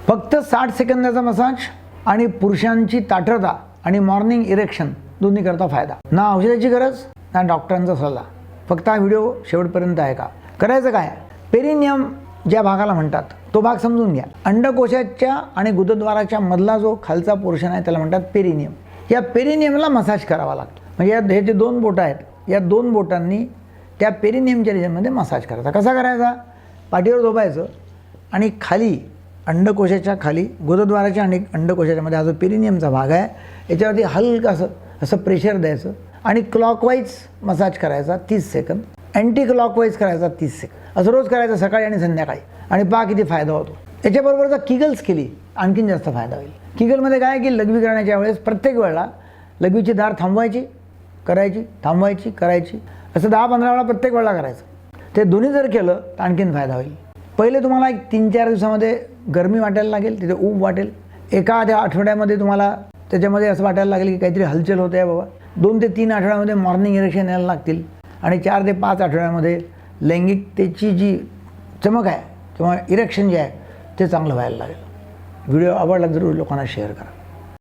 फक्त 60 सेकंदाचा मसाज आणि पुरुषांची ताठरता आणि मॉर्निंग इरेक्शन दोन्ही करता फायदा. ना औषधाची गरज ना डॉक्टरांचा सल्ला. फक्त हा व्हिडिओ शेवटपर्यंत आहे का. करायचं काय, पेरिनियम ज्या भागाला म्हणतात तो भाग समजून घ्या. अंडकोशाच्या आणि गुदद्वाराच्या मधला जो खालचा पोर्शन आहे त्याला म्हणतात पेरिनियम. या पेरिनियमला मसाज करावा लागतो. म्हणजे हे जे 2 बोटं आहेत, या 2 बोटांनी त्या पेरिनियमच्या रिजनमध्ये मसाज करायचा. कसा करायचा, पाठीवर झोपायचं आणि खाली अंडकोशाच्या खाली गुदद्वाराच्या आणि अंडकोशाच्या मध्ये हा जो पेरिनियमचा भाग आहे याच्यावरती हलकं असं प्रेशर द्यायचं आणि क्लॉकवाईज मसाज करायचा 30 सेकंद, अँटी क्लॉकवाईज करायचा 30 सेकंद. असं रोज करायचं सकाळी आणि संध्याकाळी. आणि पहा किती फायदा होतो. याच्याबरोबर जर किगल्स केली आणखीन जास्त फायदा होईल. किगलमध्ये काय की लघवी करण्याच्या वेळेस प्रत्येक वेळेला लघवीची धार थांबवायची, करायची, थांबवायची, करायची, असं 10-15 वेळा प्रत्येक वेळेला करायचं. ते दोन्ही जर केलं तर आणखीन फायदा होईल. पहिले तुम्हाला एक 3-4 दिवसामध्ये गरमी वाटायला लागेल, तिथे ऊब वाटेल. एका आठवड्यामध्ये तुम्हाला त्याच्यामध्ये असं वाटायला लागेल की काहीतरी हलचल होते आहे बाबा. 2 ते 3 आठवड्यामध्ये मॉर्निंग इरेक्शन यायला लागतील आणि 4 ते 5 आठवड्यामध्ये लैंगिकतेची जी चमक आहे किंवा इरेक्शन जे आहे ते चांगलं व्हायला लागेल. व्हिडिओ आवडला जरूर लोकांना शेअर करा.